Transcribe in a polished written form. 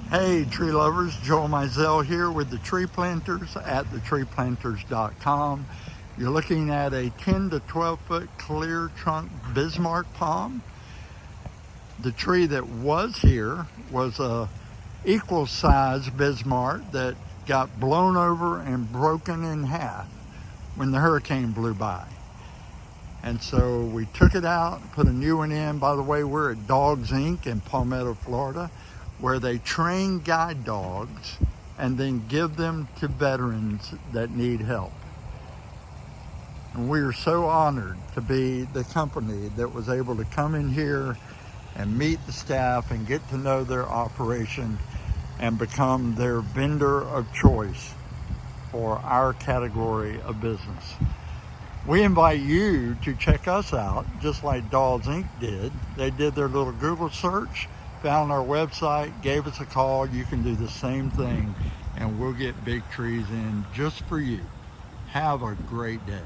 Hey tree lovers, Joel Mizell here with the Tree Planters at thetreeplanters.com. You're looking at a 10 to 12 foot clear trunk Bismarck Palm. The tree that was here was a equal size Bismarck that got blown over and broken in half when the hurricane blew by. And so we took it out, put a new one in. By the way, we're at Dogs Inc. in Palmetto, Florida, where they train guide dogs and then give them to veterans that need help. And we are so honored to be the company that was able to come in here and meet the staff and get to know their operation and become their vendor of choice for our category of business. We invite you to check us out, just like Dogs Inc. did. They did their little Google search, found our website, gave us a call. You can do the same thing, and we'll get big trees in just for you. Have a great day.